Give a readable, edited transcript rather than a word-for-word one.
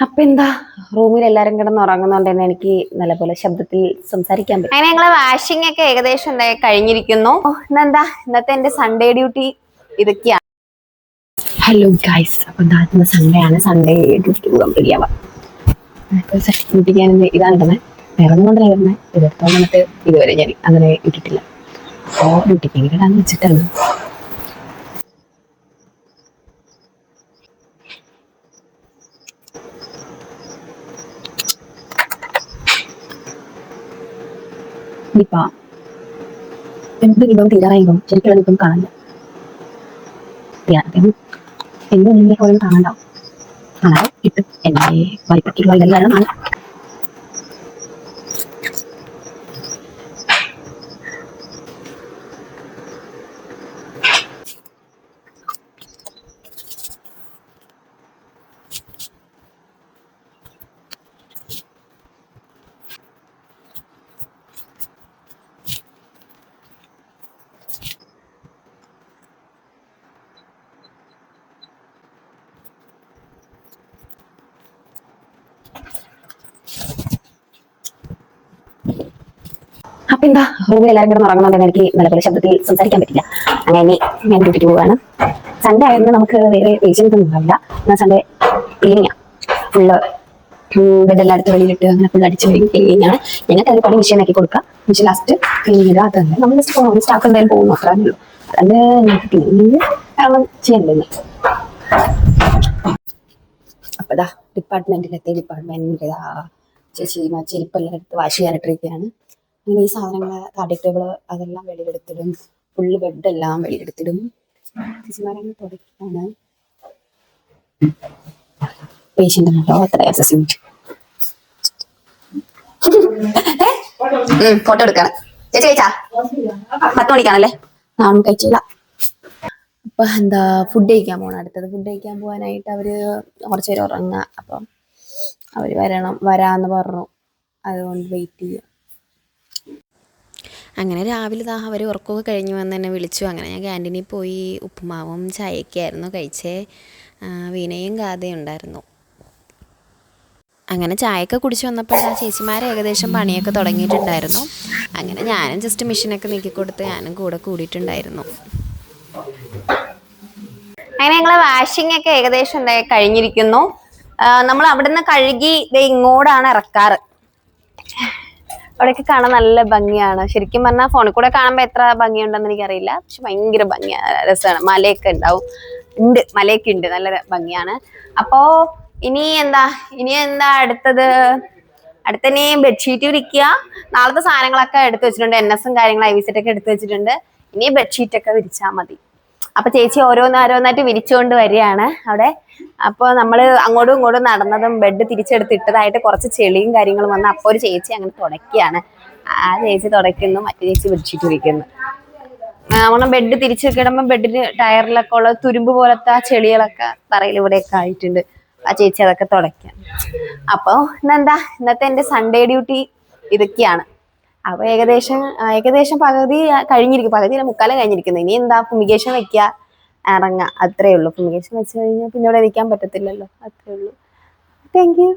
അപ്പൊ എന്താ റൂമിൽ എല്ലാരും കിടന്ന് ഉറങ്ങുന്നോണ്ട് തന്നെ എനിക്ക് നല്ലപോലെ ശബ്ദത്തിൽ സംസാരിക്കാൻ പറ്റും. അങ്ങനെ ഞങ്ങളെ വാഷിംഗ് ഒക്കെ ഏകദേശം കഴിഞ്ഞിരിക്കുന്നു. ഇന്നെന്താ ഇന്നത്തെ എന്റെ സൺഡേ ഡ്യൂട്ടി ഇതൊക്കെയാണ്. ഹലോ ഗൈസ്, അപ്പൊ ഇന്ന് സൺഡേ ആണ്. സൺഡേ ഡ്യൂട്ടി പോകാൻ റെഡിയാവാം. ഡ്യൂട്ടിക്ക് ഞാൻ ഇതാണ് ഇടുന്നത്. വേറെ ഒന്നും കൊണ്ടായിരുന്നേ ഇതെടുത്തോ വന്നിട്ട് ഇതുവരെ ഞാൻ അങ്ങനെ ഇട്ടിട്ടില്ല. അപ്പോ ഡ്യൂട്ടിക്ക് ഇടാന്ന് വെച്ചിട്ടാണ്. ഇനിയിപ്പ എന്ത് വിധം തീരാറായിപ്പം ശരിക്കും ഇപ്പം കാണില്ല. എന്ത് പോലും കാണണ്ടാവും. കാണാതെ കിട്ടും. എന്റെ വൈപ്പറ്റുള്ള ഇതെല്ലാം അപ്പൊ എന്താ റൂമിൽ എല്ലാവരും കിടന്ന് ഉറങ്ങുന്നതുകൊണ്ട് എനിക്ക് നല്ലപോലെ ശബ്ദത്തിൽ സംസാരിക്കാൻ പറ്റില്ല. അങ്ങനെ ഞാൻ ഡ്യൂട്ടിക്ക് പോവാണ്. സൺഡേ ആയിരുന്നു, നമുക്ക് വേറെ പേഷ്യൻസ് ഒന്നും ഉണ്ടാവില്ല. എന്നാൽ സൺഡേ ക്ലീനിങ്ങാ ഫുള്ള്. ബെഡെല്ലാം അടുത്ത് വെളിയിലിട്ട് അങ്ങനെ ഫുൾ അടിച്ച് ക്ലീനിങ്ങാണ്. ഞങ്ങൾക്ക് അതിൽ പണി മിഷീൻ ആക്കി കൊടുക്കാം. മിഷീൻ ലാസ്റ്റ് ക്ലീൻ ചെയ്ത് അത് തന്നെ നമ്മൾ സ്റ്റാഫ് എന്തായാലും പോകുന്നു, അത്രേ ഉള്ളൂ. അത് ഞങ്ങൾക്ക് ക്ലീനിങ് ചെയ്യണ്ടെന്ന്. അപ്പൊ ഇതാ ഡിപ്പാർട്ട്മെന്റിന്റെ ചേച്ചി ചെരുപ്പെല്ലാം എടുത്ത് വാഷ് ചെയ്യാനിട്ടിരിക്കുകയാണ്. ഇങ്ങനെ ഈ സാധനങ്ങള് കാർഡിക് ടേബിള് അതെല്ലാം വെളിയിലെടുത്തിടും. ഫുള്ള് ബെഡെല്ലാം വെളിയിലെടുത്തിടും. ചേച്ചിമാരങ്ങ് തുടക്കാണ്. പേഷ്യന്റ് ഉണ്ടോ അത്ര അസസ്മെന്റ് ഫോട്ടോ എടുക്കാണ്. ചേച്ചി കഴിച്ചാ? 10 മണിക്കാണല്ലേ? നാം കഴിച്ചില്ല. അപ്പൊ എന്താ ഫുഡ് കഴിക്കാൻ പോകണം. അടുത്തത് ഫുഡ് കഴിക്കാൻ പോകാനായിട്ട് അവര് കുറച്ചു നേരം ഉറങ്ങുക. അപ്പം അവര് വരാന്ന് പറഞ്ഞു. അതുകൊണ്ട് വെയിറ്റ് ചെയ്യാം. അങ്ങനെ രാവിലെ അവർ ഉറക്കമൊക്കെ കഴിഞ്ഞ് വന്ന് എന്നെ വിളിച്ചു. അങ്ങനെ ഞാൻ ക്യാൻറ്റീനിൽ പോയി ഉപ്പുമാവും ചായയൊക്കെ ആയിരുന്നു കഴിച്ചേ. വീണയും ഗാഥയും ഉണ്ടായിരുന്നു. അങ്ങനെ ചായയൊക്കെ കുടിച്ച് വന്നപ്പോൾ ആ ചേച്ചിമാരെ ഏകദേശം പണിയൊക്കെ തുടങ്ങിയിട്ടുണ്ടായിരുന്നു. അങ്ങനെ ഞാനും ജസ്റ്റ് മെഷീനൊക്കെ നീക്കിക്കൊടുത്ത് ഞാനും കൂടെ കൂടിയിട്ടുണ്ടായിരുന്നു. അങ്ങനെ ഞങ്ങളെ വാഷിംഗ് ഒക്കെ ഏകദേശം കഴിഞ്ഞിരിക്കുന്നു. നമ്മൾ അവിടുന്ന് കഴുകി ഇങ്ങോട്ടാണ് ഇറക്കാറ്. അവിടെയൊക്കെ കാണാൻ നല്ല ഭംഗിയാണ്. ശരിക്കും പറഞ്ഞാൽ ഫോണിൽ കൂടെ കാണുമ്പോൾ എത്ര ഭംഗിയുണ്ടെന്ന് എനിക്കറിയില്ല. പക്ഷെ ഭയങ്കര ഭംഗിയാണ്, രസമാണ്. മലയൊക്കെ ഉണ്ട്, മലയൊക്കെ ഉണ്ട്, നല്ല ഭംഗിയാണ്. അപ്പോ ഇനി എന്താ അടുത്തന്നെ ബെഡ്ഷീറ്റ് വിരിക്കുക. നാളത്തെ സാധനങ്ങളൊക്കെ എടുത്തു വെച്ചിട്ടുണ്ട്. NS കാര്യങ്ങളും IVZ ഒക്കെ എടുത്തു വെച്ചിട്ടുണ്ട്. ഇനി ബെഡ്ഷീറ്റ് ഒക്കെ വിരിച്ചാൽ മതി. അപ്പൊ ചേച്ചി ഓരോന്നായിട്ട് വിരിച്ചുകൊണ്ട് വരികയാണ് അവിടെ. അപ്പൊ നമ്മള് അങ്ങോട്ടും ഇങ്ങോട്ടും നടന്നതും ബെഡ് തിരിച്ചെടുത്തിട്ടതായിട്ട് കുറച്ച് ചെളിയും കാര്യങ്ങളും വന്ന് അപ്പൊ ഒരു ചേച്ചി അങ്ങനെ തുടയ്ക്കുകയാണ്. ആ ചേച്ചി തുടയ്ക്കുന്നു, മറ്റേ ചേച്ചി ബെഡ്ഷീറ്റ് വിരിക്കുന്നു. നമ്മൾ ബെഡ് തിരിച്ചു കിടമ്പോൾ ബെഡിന് ടയറിലൊക്കെ ഉള്ള തുരുമ്പ് പോലത്തെ ആ ചെളികളൊക്കെ തറയിൽ ഇവിടെയൊക്കെ ആയിട്ടുണ്ട്. ആ ചേച്ചി അതൊക്കെ തുടയ്ക്കാം. അപ്പൊ ഇന്നത്തെ എന്റെ സൺഡേ ഡ്യൂട്ടി ഇതൊക്കെയാണ്. അപ്പൊ ഏകദേശം പകുതി കഴിഞ്ഞിരിക്കും. പകുതിയിലെ മുക്കാലം കഴിഞ്ഞിരിക്കുന്നു. ഇനി എന്താ ഫുമിഗേഷൻ വെക്കുക, ഇറങ്ങുക, അത്രേ ഉള്ളൂ. ഫുമിഗേഷൻ വെച്ച് കഴിഞ്ഞാൽ പിന്നെ ഇവിടെ ഇരിക്കാൻ പറ്റത്തില്ലല്ലോ. അത്രേ ഉള്ളൂ. Thank you.